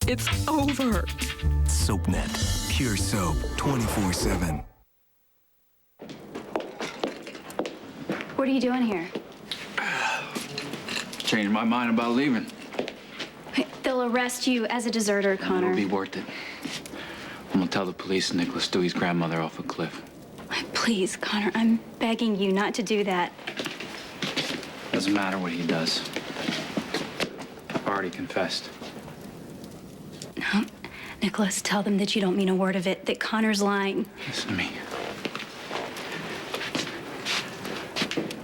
It's over. SoapNet. Pure soap 24/7. What are you doing here? Changed my mind about leaving. They'll arrest you as a deserter, Connor. It'll be worth it. I'm gonna tell the police Nicholas Stewie's grandmother off a cliff. Please, Connor, I'm begging you not to do that. Doesn't matter what he does. I've already confessed. No, Nicholas, tell them that you don't mean a word of it, that Connor's lying. Listen to me.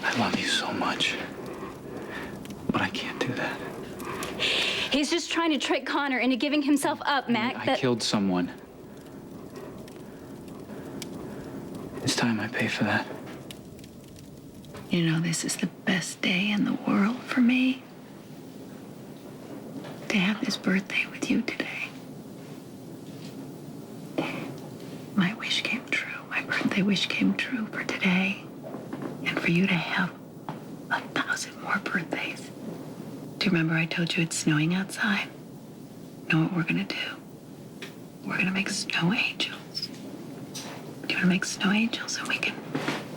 I love you so much. But I can't do that. He's just trying to trick Connor into giving himself up, Mac. I killed someone. It's time I pay for that. You know, this is the best day in the world for me. To have this birthday with you today. My wish came true. My birthday wish came true for today. And for you to have 1,000 more birthdays. Do you remember I told you it's snowing outside? You know what we're gonna do? We're gonna make snow angels. Do you wanna make snow angels and we can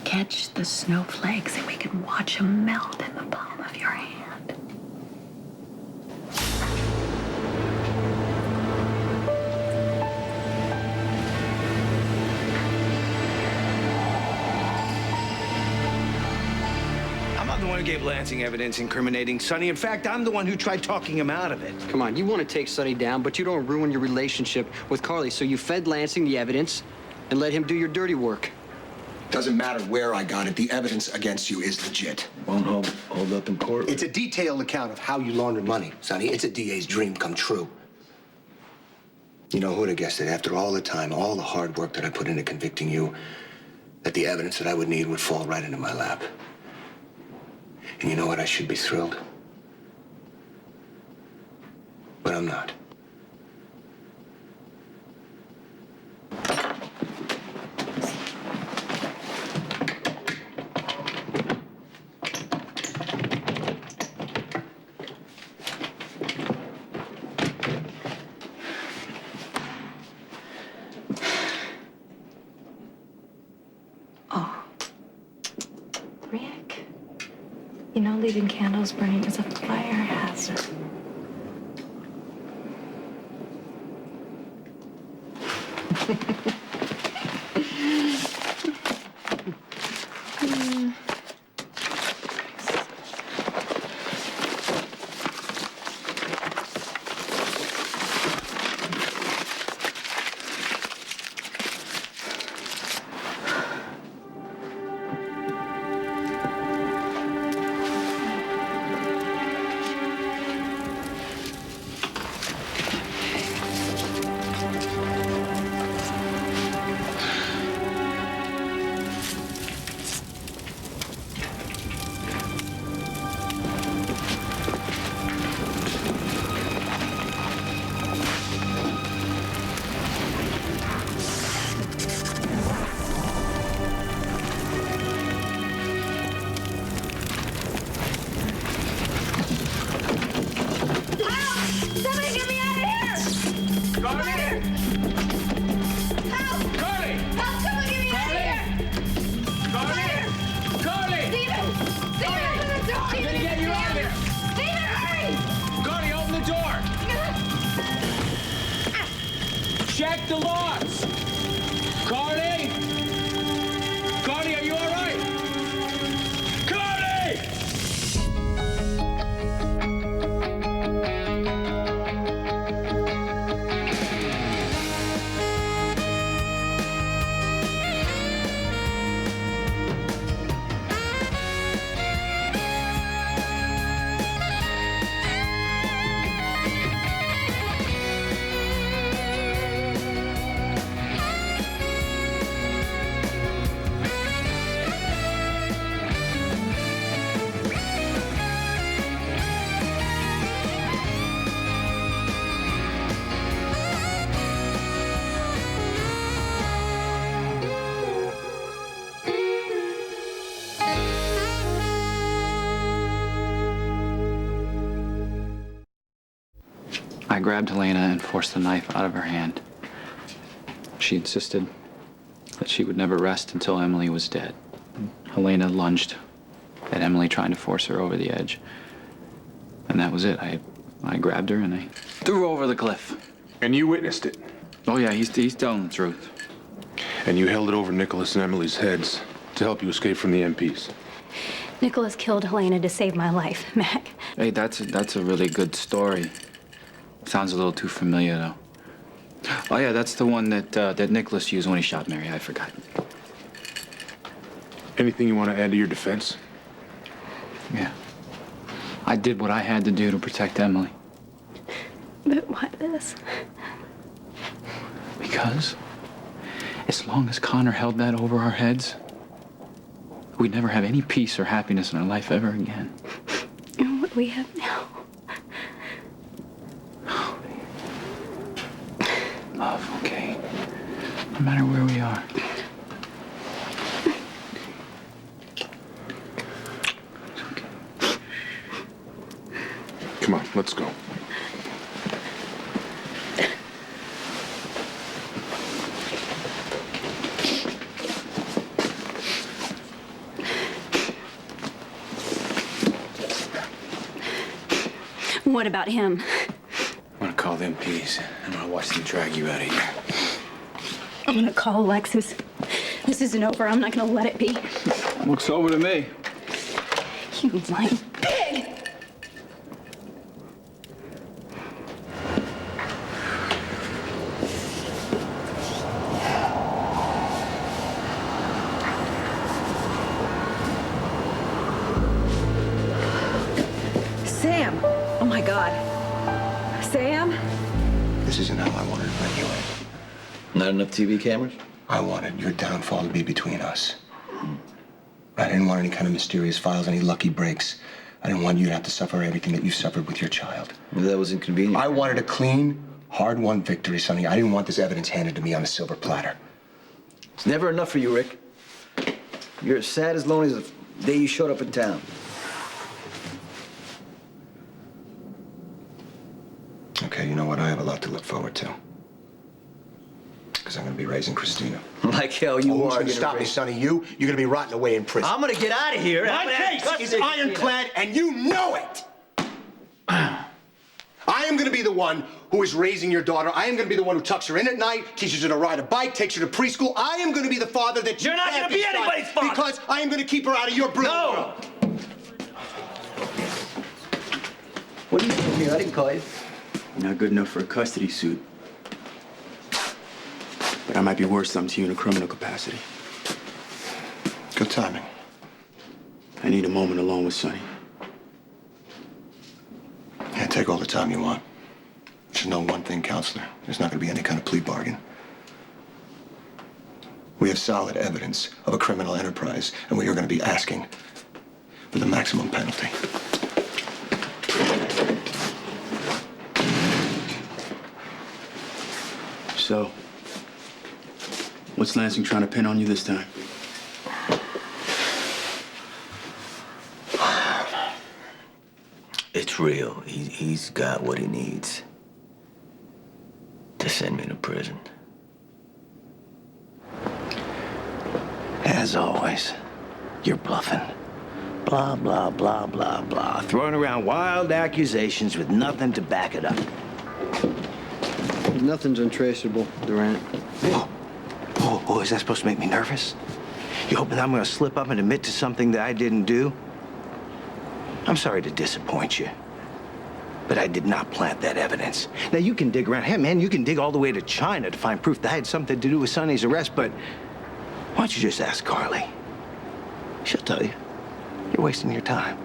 catch the snowflakes and we can watch them melt in the palm of your hand? I'm not the one who gave Lansing evidence incriminating Sonny. In fact, I'm the one who tried talking him out of it. Come on, you want to take Sonny down, but you don't ruin your relationship with Carly, so you fed Lansing the evidence and let him do your dirty work. Doesn't matter where I got it. The evidence against you is legit. Won't hold up in court. It's a detailed account of how you laundered money, Sonny. It's a DA's dream come true. You know, who would have guessed it? After all the time, all the hard work that I put into convicting you, that the evidence that I would need would fall right into my lap. And you know what? I should be thrilled. But I'm not. Rick, you know leaving candles burning is a fire hazard. Check the locks. Carly? Carly, are you all right? Carly! I grabbed Helena and forced the knife out of her hand. She insisted that she would never rest until Emily was dead. Helena lunged at Emily, trying to force her over the edge. And that was it. I grabbed her and I threw her over the cliff. And you witnessed it? Oh, yeah, he's telling the truth. And you held it over Nicholas and Emily's heads to help you escape from the MPs? Nicholas killed Helena to save my life, Mac. Hey, that's a really good story. Sounds a little too familiar, though. Oh, yeah, that's the one that Nicholas used when he shot Mary. I forgot. Anything you want to add to your defense? Yeah. I did what I had to do to protect Emily. But why this? Because as long as Connor held that over our heads, we'd never have any peace or happiness in our life ever again. And what we have now. Love, okay? No matter where we are. It's okay. Come on, let's go. What about him? I'm gonna call them MPs. I'm gonna watch them drag you out of here. I'm gonna call Alexis. This isn't over. I'm not gonna let it be. Looks over to me. You lying pig! Sam! Oh my God. Sam? This isn't how I wanted to let you in. Not enough TV cameras? I wanted your downfall to be between us. I didn't want any kind of mysterious files, any lucky breaks. I didn't want you to have to suffer everything that you suffered with your child. Well, that was inconvenient. I wanted a clean, hard-won victory, Sonny. I didn't want this evidence handed to me on a silver platter. It's never enough for you, Rick. You're as sad as lonely as the day you showed up in town. Okay, you know what? I have a lot to look forward to. Because I'm going to be raising Christina. Like hell you Who's are. going to stop me, Sonny? You're going to be rotting away in prison. I'm gonna get out of here. My case is ironclad, and you know it! I am going to be the one who is raising your daughter. I am going to be the one who tucks her in at night, teaches her to ride a bike, takes her to preschool. I am going to be the father that You're not can't gonna be son, anybody's father. Because I am going to keep her out of your brutal world. What are you doing here? I didn't call you. Not good enough for a custody suit. But I might be worth something to you in a criminal capacity. Good timing. I need a moment alone with Sonny. Yeah, take all the time you want. Just know one thing, counselor. There's not going to be any kind of plea bargain. We have solid evidence of a criminal enterprise, and we are going to be asking for the maximum penalty. So, what's Lansing trying to pin on you this time? It's real. He's got what he needs to send me to prison. As always, you're bluffing. Blah, blah, blah, blah, blah. Throwing around wild accusations with nothing to back it up. Nothing's untraceable, Durant. Oh, is that supposed to make me nervous? You hoping I'm gonna slip up and admit to something that I didn't do? I'm sorry to disappoint you, but I did not plant that evidence. Now, you can dig around. Hey, man, you can dig all the way to China to find proof that I had something to do with Sonny's arrest, but why don't you just ask Carly? She'll tell you. You're wasting your time.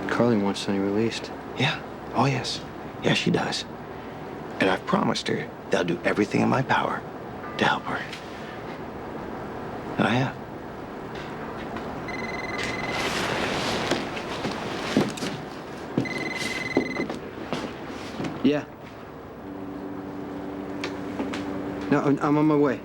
Carly wants Sonny released. Yeah. Oh, yes. Yes, she does. And I've promised her that I'll do everything in my power to help her. And I have. Yeah. No, I'm on my way.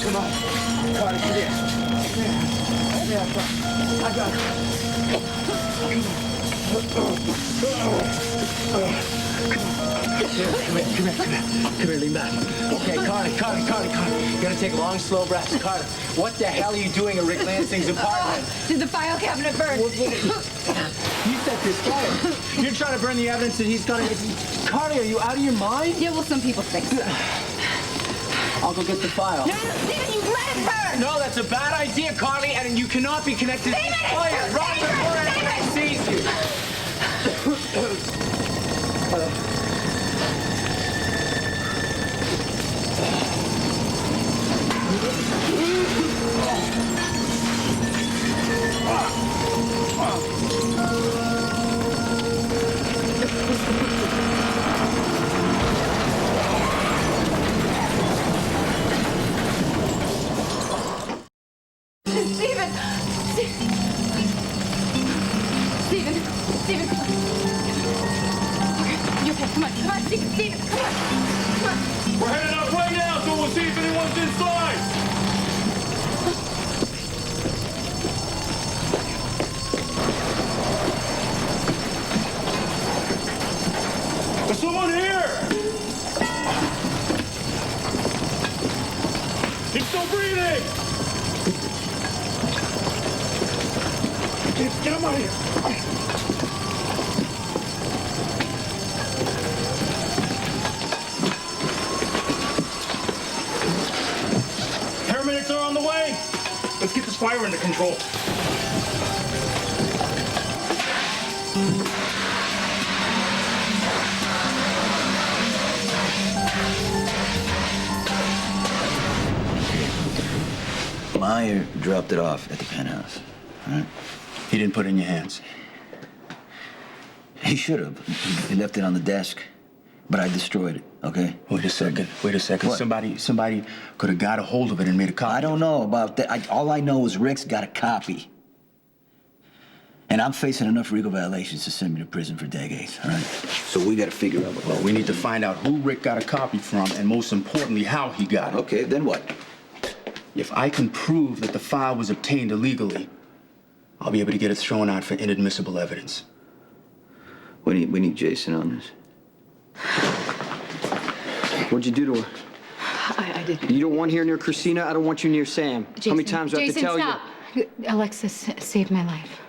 Come on. Carter, come here. Come here, I got Come here, lean back. Okay, Carter. You gotta take long, slow breaths. Carter, what the hell are you doing at Rick Lansing's apartment? Did the file cabinet burn? You set this fire. You're trying to burn the evidence that he's gonna... Carter, are you out of your mind? Yeah, well, some people think so. I'll go get the file. No, Stephen, you let it burn! No, that's a bad idea, Carly, and you cannot be connected to this fire. Run before anyone sees you. Stephen, come on. Okay, you okay? Come on, Stephen, come on. We're headed out right now, so we'll see if anyone's inside. There's someone here! He's still breathing! Get him out of here! Paramedics are on the way! Let's get this fire under control. Meyer dropped it off at the penthouse, all right? He didn't put it in your hands. He should have. He left it on the desk, but I destroyed it, okay? Wait a second. What? Somebody could have got a hold of it and made a copy. I don't know about that. All I know is Rick's got a copy. And I'm facing enough legal violations to send me to prison for decades, all right? So we gotta figure out Well, we need to find out who Rick got a copy from, and most importantly, how he got it. Okay, then what? If I can prove that the file was obtained illegally, I'll be able to get it thrown out for inadmissible evidence. We need Jason on this. What'd you do to her? I didn't. You don't want here near Christina? I don't want you near Sam. Jason, How many times do I have to tell stop. you? Alexis saved my life.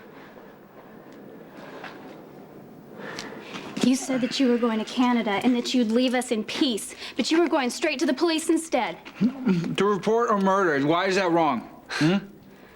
You said that you were going to Canada and that you'd leave us in peace, but you were going straight to the police instead. To report a murder. Why is that wrong?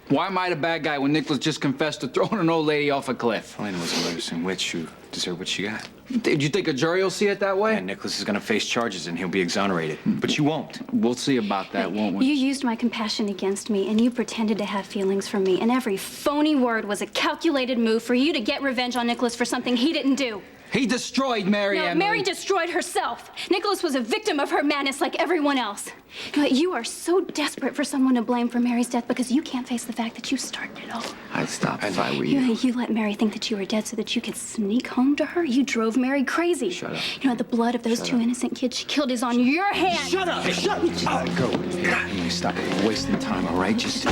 Why am I the bad guy when Nicholas just confessed to throwing an old lady off a cliff? Helena was a medicine witch who deserved what she got. Did you think a jury will see it that way? And Nicholas is gonna face charges and he'll be exonerated. But you won't. We'll see about that, won't we? You used my compassion against me, and you pretended to have feelings for me, and every phony word was a calculated move for you to get revenge on Nicholas for something he didn't do. He destroyed Mary, No, Emily. Mary destroyed herself. Nicholas was a victim of her madness like everyone else. But you are so desperate for someone to blame for Mary's death because you can't face the fact that you started it all. I'd stop if I were you. You let Mary think that you were dead so that you could sneak home to her. You drove Mary crazy. Shut up. You know, the blood of those two innocent kids she killed is on your hands. Shut up! Shut up! Go. Emily, stop it. Wasting time, all right? Just...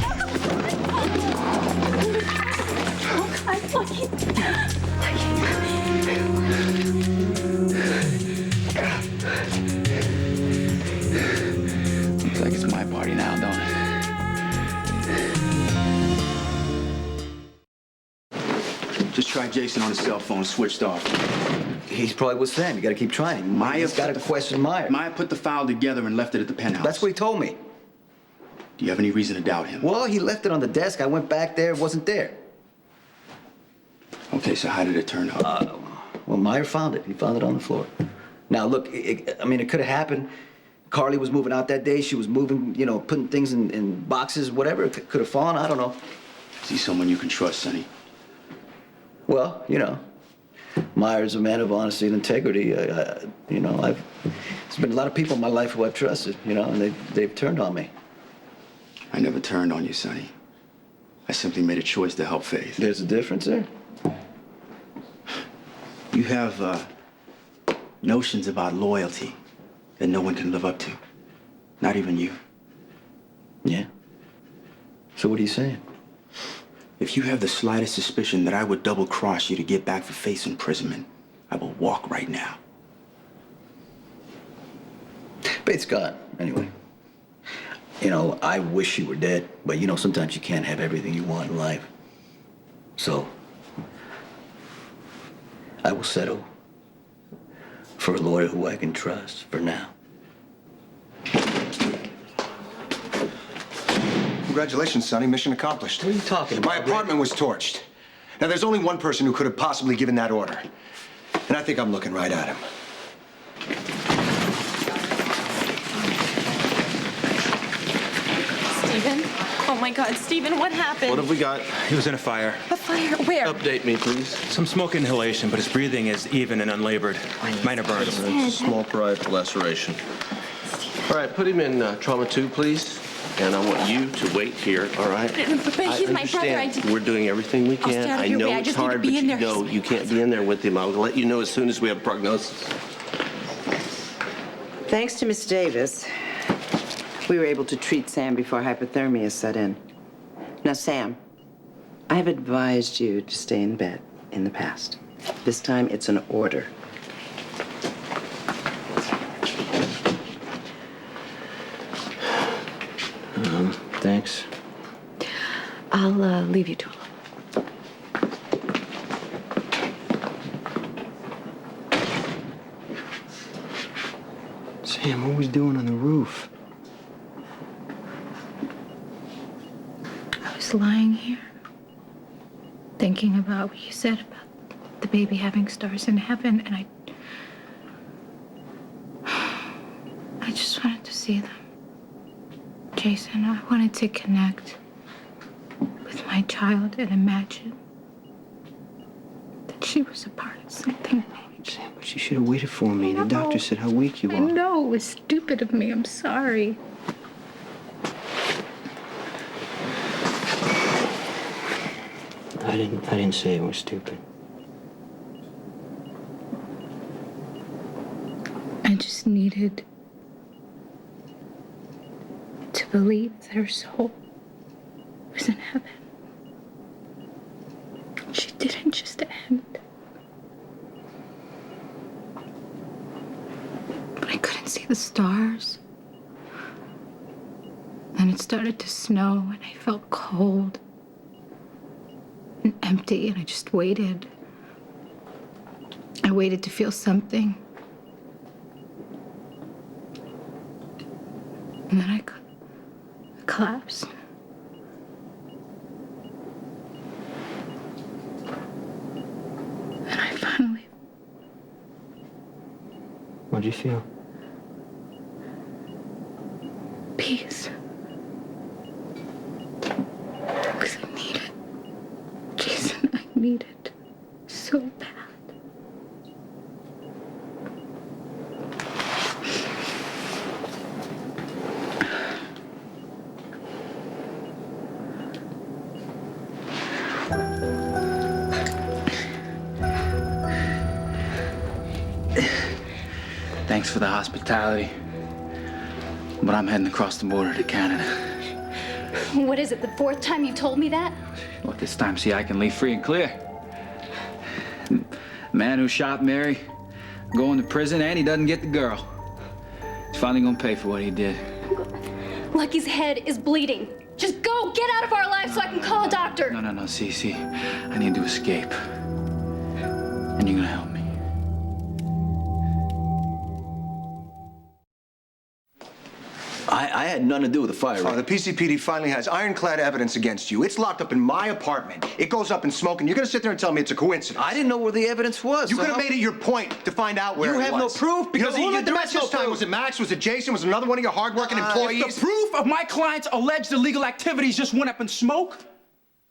Looks like it's my party now, don't it? Just try Jason on his cell phone, switched off. He's probably with Sam. You gotta keep trying. Maya's gotta question Meyer. Maya put the file together and left it at the penthouse. That's what he told me. Do you have any reason to doubt him? Well, he left it on the desk. I went back there. It wasn't there. Okay, so how did it turn out? Well, Meyer found it. He found it on the floor. Now, look, I mean, it could have happened. Carly was moving out that day. She was moving, you know, putting things in boxes, whatever. It could have fallen. I don't know. Is he someone you can trust, Sonny? Well, you know, Meyer's a man of honesty and integrity. You know, there's been a lot of people in my life who I've trusted, you know, and they've turned on me. I never turned on you, Sonny. I simply made a choice to help Faith. There's a difference there. You have notions about loyalty that no one can live up to. Not even you. So what are you saying? If you have the slightest suspicion that I would double-cross you to get back for face imprisonment, I will walk right now. Bates gone, anyway. You know, I wish she were dead, but you know, sometimes you can't have everything you want in life. So, I will settle for a lawyer who I can trust for now. Congratulations, Sonny. Mission accomplished. What are you talking about? My apartment was torched. Now, there's only one person who could have possibly given that order. And I think I'm looking right at him. Stephen? Oh my God, Stephen, what happened? What have we got? He was in a fire. A fire? Where? Update me, please. Some smoke inhalation, but his breathing is even and unlabored. Minor burns. Small pride laceration. All right, put him in trauma 2, please. And I want you to wait here, all right? But he's my brother. We're doing everything we I'll stay can. out of I your know way. I it's just need to hard, be but in you there. know you can't be in there with him. I'll let you know as soon as we have prognosis. Thanks to Miss Davis, we were able to treat Sam before hypothermia set in. Now, Sam, I have advised you to stay in bed in the past. This time, it's an order. Thanks. I'll leave you to it. Sam, what was doing on the roof? I was lying here, thinking about what you said about the baby having stars in heaven, and I just wanted to see them. Jason, I wanted to connect with my child and imagine that she was a part of something big. Sam, but you should have waited for me. The doctor said how weak you I are. know, it was stupid of me. I'm sorry. I didn't say it was stupid. I just needed to believe that her soul was in heaven. She didn't just end. But I couldn't see the stars. Then it started to snow, and I felt cold and empty, and I just waited. I waited to feel something. And then I collapsed. And I finally... What'd you feel? Peace. Because I need it. Jason, I need it so bad. Thanks for the hospitality. But I'm heading across the border to Canada. What is it, the fourth time you told me that? Look, this time, see, I can leave free and clear. Man who shot Mary, going to prison, and he doesn't get the girl. He's finally gonna pay for what he did. Lucky's head is bleeding. Just go, get out of our lives so I can call a doctor. No, see, I need to escape. And you're gonna help me. I had nothing to do with the fire. Oh, the PCPD finally has ironclad evidence against you. It's locked up in my apartment. It goes up in smoke, and you're gonna sit there and tell me it's a coincidence. I didn't know where the evidence was. You so could have how- made it your point to find out where You it have no was. proof because you know, who let the the rest Mets this know time proof? was it Max? Was it Jason? Was it another one of your hardworking employees? If the proof of my client's alleged illegal activities just went up in smoke,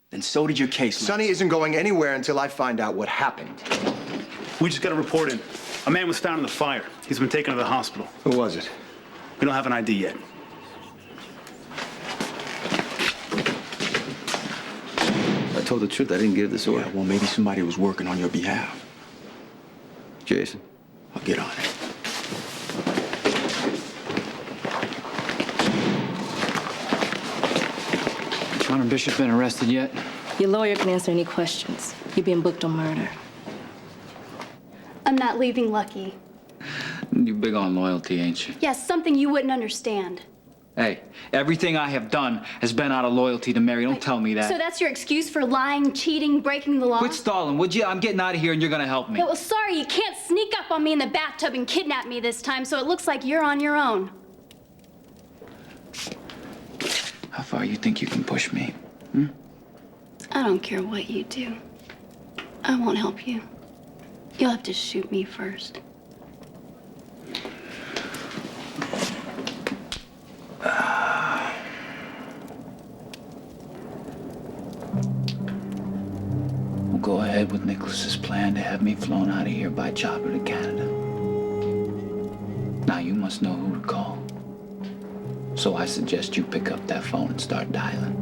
then so did your case. Sonny isn't going anywhere until I find out what happened. We just got a report in. A man was found in the fire. He's been taken to the hospital. Who was it? We don't have an ID yet. I told the truth. I didn't give this order. Yeah, well, maybe somebody was working on your behalf. Jason. I'll get on it. Connor Bishop been arrested yet? Your lawyer can answer any questions. You're being booked on murder. I'm not leaving Lucky. You big on loyalty, ain't you? Yes, something you wouldn't understand. Hey, everything I have done has been out of loyalty to Mary. Don't tell me that. So that's your excuse for lying, cheating, breaking the law? Quit stalling, would you? I'm getting out of here and you're gonna help me. Yeah, well, sorry, you can't sneak up on me in the bathtub and kidnap me this time, so it looks like you're on your own. How far you think you can push me? I don't care what you do. I won't help you. You'll have to shoot me first. We'll go ahead with Nicholas's plan to have me flown out of here by chopper to Canada. Now you must know who to call. So I suggest you pick up that phone and start dialing.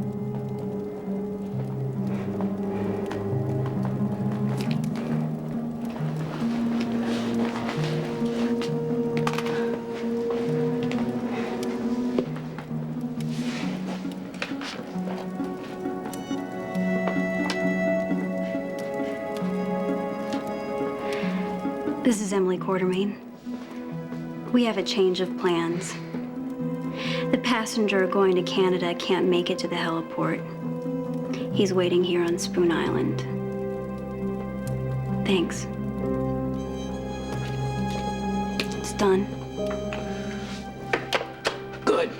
This is Emily Quartermain. We have a change of plans. The passenger going to Canada can't make it to the heliport. He's waiting here on Spoon Island. Thanks. It's done. Good.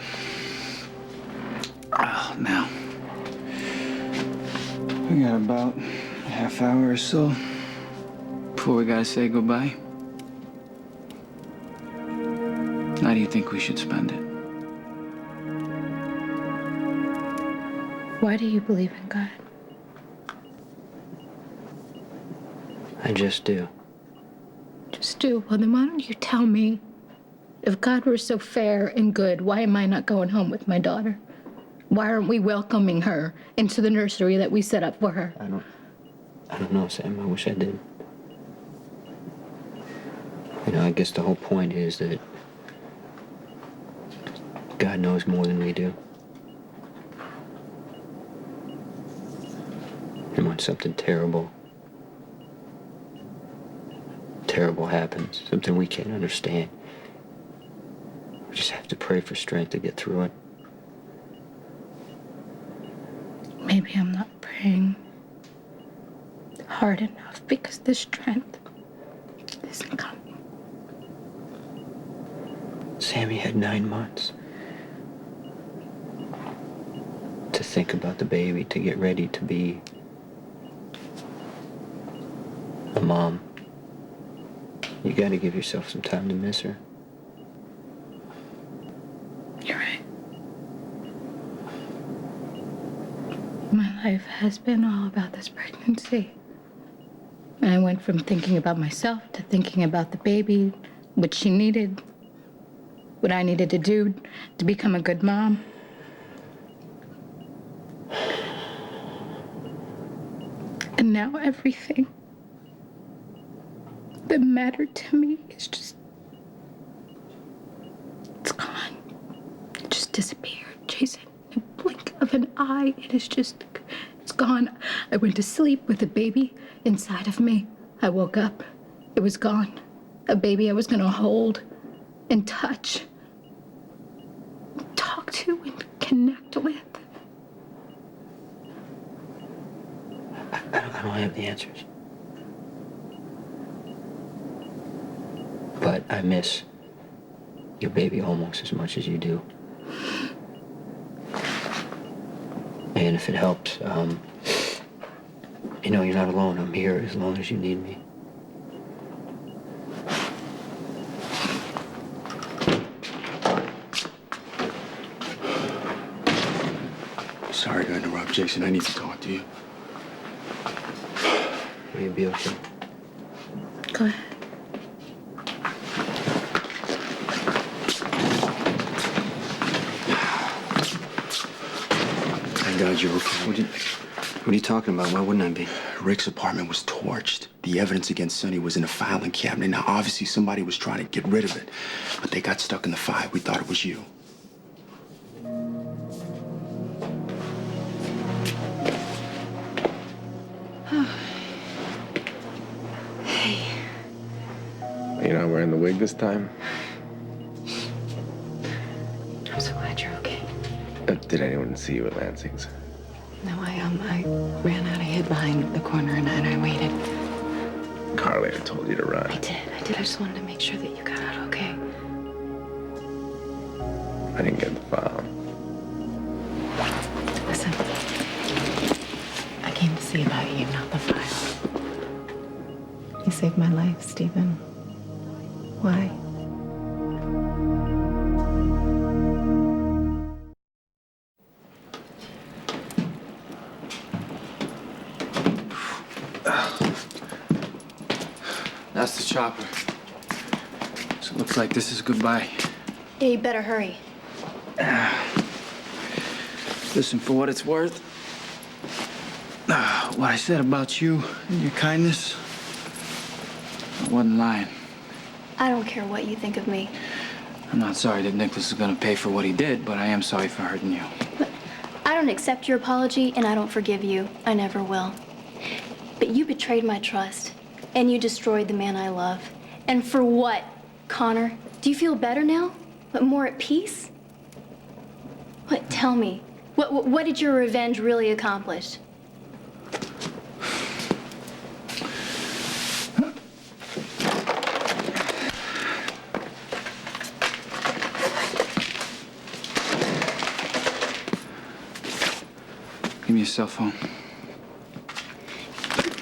Now, we got about a half hour or so before we gotta say goodbye. How do you think we should spend it? Why do you believe in God? I just do. Just do. Well, then why don't you tell me? If God were so fair and good, why am I not going home with my daughter? Why aren't we welcoming her into the nursery that we set up for her? I don't know, Sam. I wish I did. You know, I guess the whole point is that God knows more than we do. And when something terrible happens, something we can't understand, we just have to pray for strength to get through it. Maybe I'm not praying hard enough because the strength isn't coming. Sammy had 9 months to think about the baby, to get ready to be a mom. You gotta give yourself some time to miss her. You're right. My life has been all about this pregnancy. And I went from thinking about myself to thinking about the baby, what she needed, what I needed to do to become a good mom. And now everything that mattered to me is just, it's gone. It just disappeared, Jason. In a blink of an eye, it is just, it's gone. I went to sleep with a baby inside of me. I woke up, it was gone. A baby I was gonna hold and touch, talk to and connect with. I don't have the answers. But I miss your baby almost as much as you do. And if it helps, you know, you're not alone. I'm here as long as you need me. Sorry to interrupt, Jason. I need to talk to you. Will you be okay? Go ahead. Thank God you're okay. What are you talking about? Why wouldn't I be? Rick's apartment was torched. The evidence against Sonny was in a filing cabinet. Now, obviously, somebody was trying to get rid of it, but they got stuck in the fire. We thought it was you. okay. You're not wearing the wig this time? I'm so glad you're okay. Did anyone see you at Lansing's? No, I ran out. I hid behind the corner and I waited. Carly, I told you to run. I did. I just wanted to make sure that you got out okay. I didn't get the file. Listen, I came to see about you, not the file. You saved my life, Stephen. Why? That's the chopper. So it looks like this is goodbye. Yeah, you better hurry. Listen, for what it's worth, what I said about you and your kindness, I wasn't lying. I don't care what you think of me. I'm not sorry that Nicholas is gonna pay for what he did, but I am sorry for hurting you. I don't accept your apology, and I don't forgive you. I never will. But you betrayed my trust, and you destroyed the man I love. And for what, Connor? Do you feel better now? But more at peace? What? Tell me. What did your revenge really accomplish? Give me your cell phone.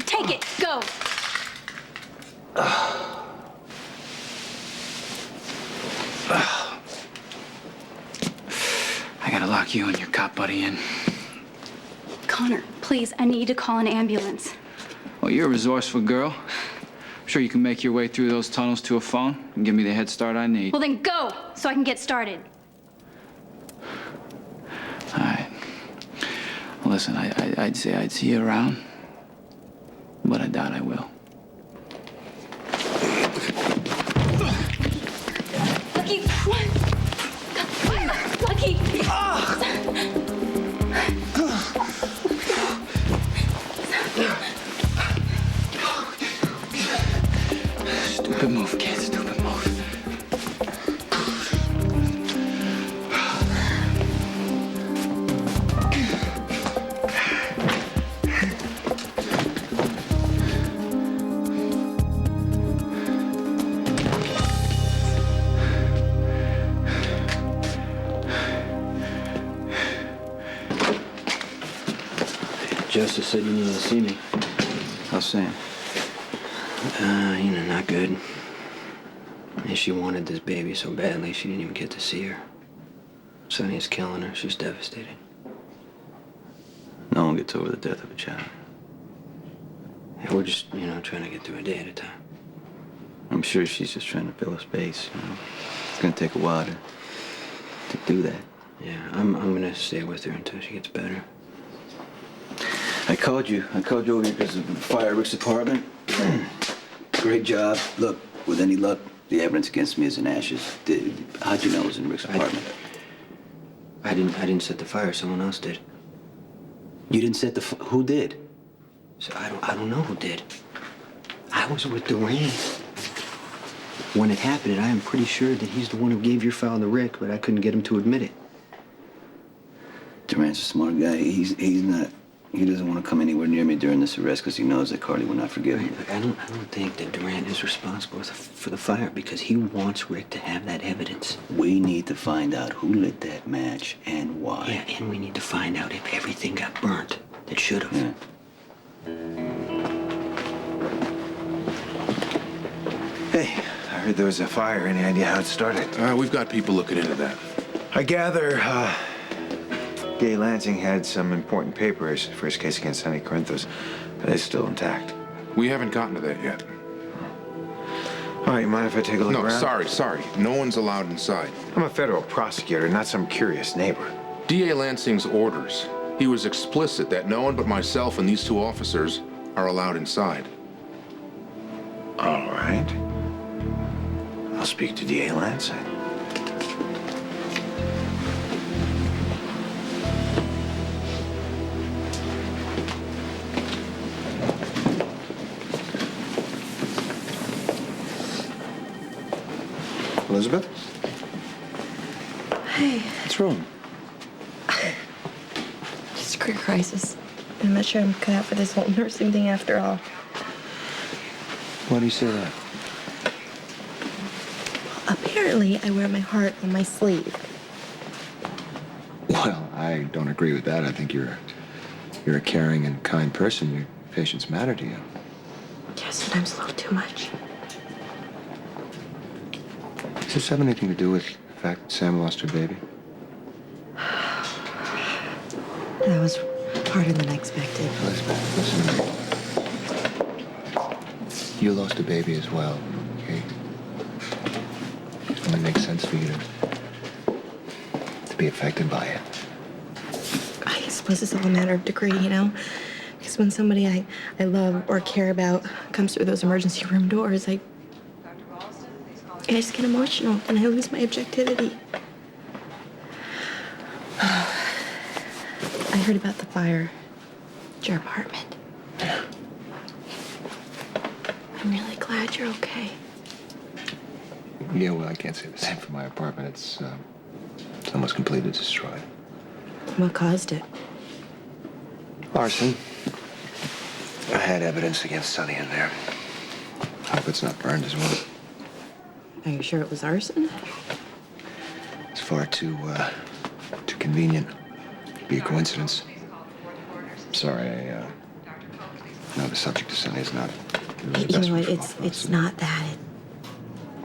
Take it. Go. I gotta lock you and your cop buddy in. Connor, please, I need to call an ambulance. Well, you're a resourceful girl. I'm sure you can make your way through those tunnels to a phone and give me the head start I need. Well, then go, so I can get started. All right. Well, listen, I'd say I'd see you around, but I doubt I will. Lucky, one. Lucky. Stupid move, kid. Stupid move. Justice said you needed to see me. How's Sam? Not good. And she wanted this baby so badly, she didn't even get to see her. Sonny is killing her. She's devastated. No one gets over the death of a child. Yeah, we're just, trying to get through a day at a time. I'm sure she's just trying to fill a space, It's gonna take a while to do that. Yeah, I'm gonna stay with her until she gets better. I called you over here because of the fire at Rick's apartment. Great job. Look, with any luck, the evidence against me is in ashes. How'd you know it was in Rick's apartment? I didn't set the fire. Someone else did. You didn't set the who did? So I don't know who did. I was with Durant. When it happened, I am pretty sure that he's the one who gave your file to Rick, but I couldn't get him to admit it. Durant's a smart guy. He's not. He doesn't want to come anywhere near me during this arrest because he knows that Carly will not forgive him. I don't think that Durant is responsible for the fire because he wants Rick to have that evidence. We need to find out who lit that match and why. Yeah, and we need to find out if everything got burnt that should have. Yeah. Hey, I heard there was a fire. Any idea how it started? We've got people looking into that. I gather, Gay Lansing had some important papers for his case against Sonny Corinthos. Are they still intact? We haven't gotten to that yet. All right, you mind if I take a look No, around? sorry. No one's allowed inside. I'm a federal prosecutor, not some curious neighbor. D.A. Lansing's orders. He was explicit that no one but myself and these two officers are allowed inside. All right. I'll speak to D.A. Lansing. Elizabeth? Hey, What's wrong? just a career crisis. I'm not sure I'm cut out for this whole nursing thing after all. Why do you say that? Apparently, I wear my heart on my sleeve. Well, I don't agree with that. I think you're a caring and kind person. Your patients matter to you. Yeah, sometimes a little too much. Does this have anything to do with the fact that Sam lost her baby? That was harder than I expected. Elizabeth, listen to me. You lost a baby as well, okay? It only makes sense for you to be affected by it. I suppose it's all a matter of degree, you know? Because when somebody I love or care about comes through those emergency room doors, I just get emotional and I lose my objectivity. I heard about the fire at your apartment. I'm really glad you're okay. Yeah, well, I can't say the same for my apartment. It's almost completely destroyed. What caused it? Arson. I had evidence against Sonny in there. Hope it's not burned as well. Are you sure it was arson? It's far too convenient. Be a coincidence. Sorry, I know the subject of Sonny is not really the You best know what? for It's not that.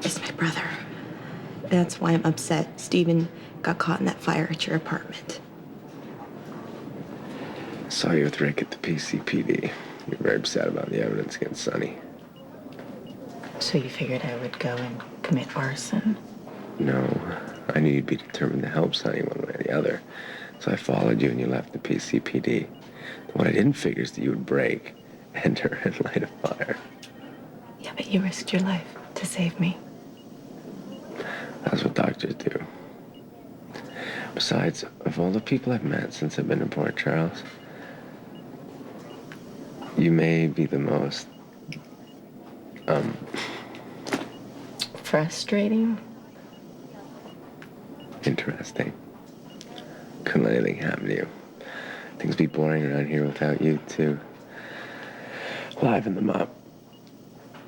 It's my brother. That's why I'm upset. Stephen got caught in that fire at your apartment. I saw you with Rick at the PCPD. You're very upset about the evidence against Sonny. So you figured I would go and commit arson? No, I knew you'd be determined to help Sonny one way or the other. So I followed you and you left the PCPD. What I didn't figure is that you would break, enter, and light a fire. Yeah, but you risked your life to save me. That's what doctors do. Besides, of all the people I've met since I've been in Port Charles, you may be the most, Frustrating? interesting. Couldn't let anything happen to you. Things be boring around here without you, too. Liven them up.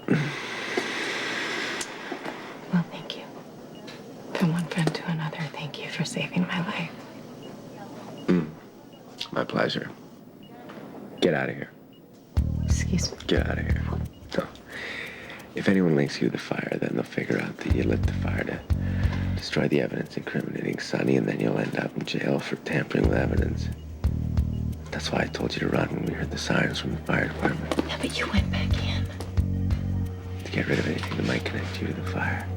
Well, thank you. From one friend to another, thank you for saving my life. My pleasure. Get out of here. Excuse me. Get out of here. No. If anyone links you to the fire, then they'll figure out that you lit the fire to destroy the evidence incriminating Sonny, and then you'll end up in jail for tampering with evidence. That's why I told you to run when we heard the sirens from the fire department. Yeah, but you went back in. To get rid of anything that might connect you to the fire.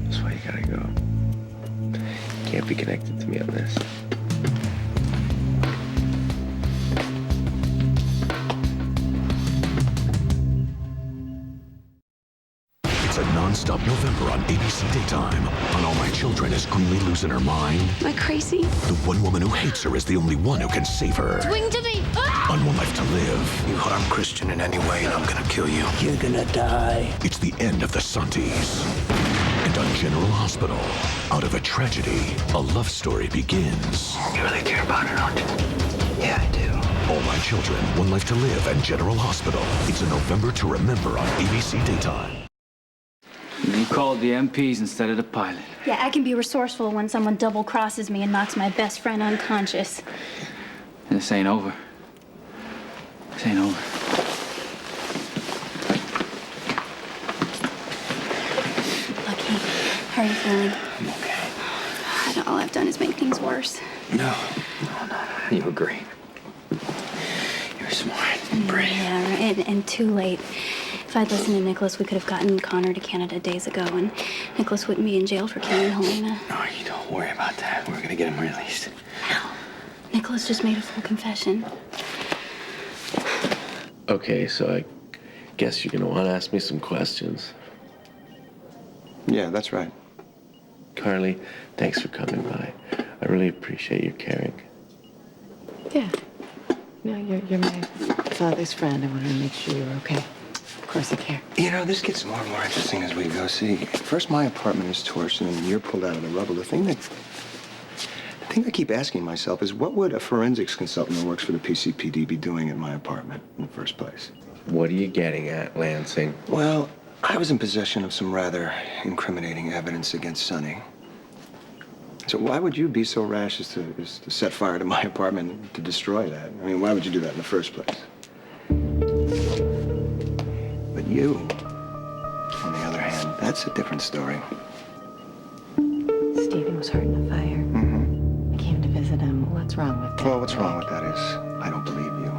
That's why you gotta go. You can't be connected to me on this. It's a non-stop November on ABC Daytime. On All My Children, is Greeley losing her mind? Am I crazy? The one woman who hates her is the only one who can save her. Wing to me! On One Life to Live. You harm Christian in any way, and I'm gonna kill you. You're gonna die. It's the end of the Santis. And on General Hospital, out of a tragedy, a love story begins. You really care about her, don't you? Yeah, I do. All My Children, One Life to Live, and General Hospital. It's a November to remember on ABC Daytime. You called the MPs instead of the pilot. Yeah, I can be resourceful when someone double crosses me and knocks my best friend unconscious. This ain't over. This ain't over. Lucky, how are you feeling? I'm okay. God, all I've done is make things worse. No. You were great. You're smart and brave. Yeah, and too late. If I'd listened to Nicholas, we could have gotten Connor to Canada days ago, and Nicholas wouldn't be in jail for killing Helena. No, you don't worry about that. We're gonna get him released. Nicholas just made a full confession. Okay, so I guess you're gonna want to ask me some questions. Yeah, that's right. Carly, thanks for coming by. I really appreciate your caring. Yeah. No, you're my father's friend. I wanted to make sure you were okay. Of course you care. You know, this gets more and more interesting as we go. See, first my apartment is torched, and then you're pulled out of the rubble. The thing I keep asking myself is, what would a forensics consultant who works for the PCPD be doing in my apartment in the first place? What are you getting at, Lansing? Well, I was in possession of some rather incriminating evidence against Sonny. So why would you be so rash as to set fire to my apartment and to destroy that? I mean, why would you do that in the first place? But you, on the other hand, that's a different story. Stephen was hurt in a fire. Mm-hmm. I came to visit him. What's wrong with that? Well, what's wrong with that is I don't believe you.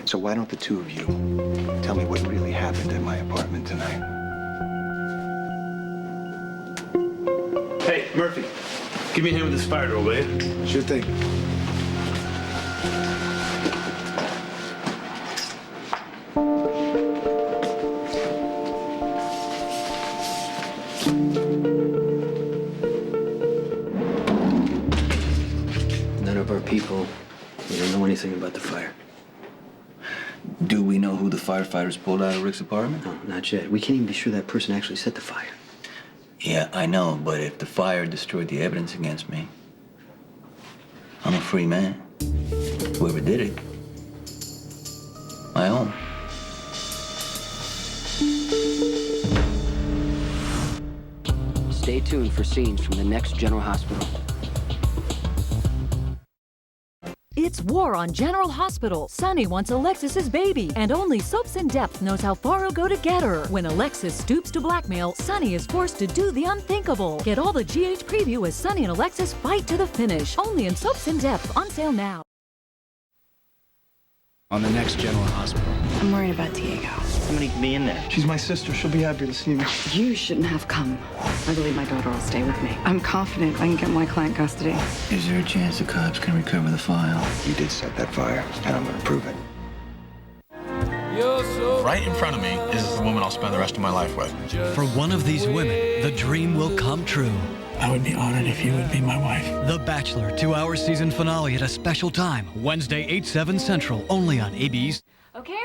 So why don't the two of you tell me what really happened in my apartment tonight? Hey, Murphy, give me a hand with this fire door, will you? Sure thing. None of our people, we don't know anything about the fire. Do we know who the firefighters pulled out of Rick's apartment? No, not yet. We can't even be sure that person actually set the fire. Yeah, I know, but if the fire destroyed the evidence against me, I'm a free man. Whoever did it, I own. Stay tuned for scenes from the next General Hospital. It's war on General Hospital. Sonny wants Alexis's baby, and only Soaps in Depth knows how far he'll go to get her. When Alexis stoops to blackmail, Sonny is forced to do the unthinkable. Get all the GH preview as Sonny and Alexis fight to the finish. Only in Soaps in Depth, on sale now. On the next General Hospital. I'm worried about Diego. Somebody can be in there. She's my sister. She'll be happy to see me. You shouldn't have come. I believe my daughter will stay with me. I'm confident I can get my client custody. Is there a chance the cops can recover the file? You did set that fire, and I'm gonna prove it. Right in front of me is the woman I'll spend the rest of my life with. For one of these women, the dream will come true. I would be honored if you would be my wife. The Bachelor 2-hour season finale at a special time. Wednesday, 8/7 Central, only on AB's. Okay.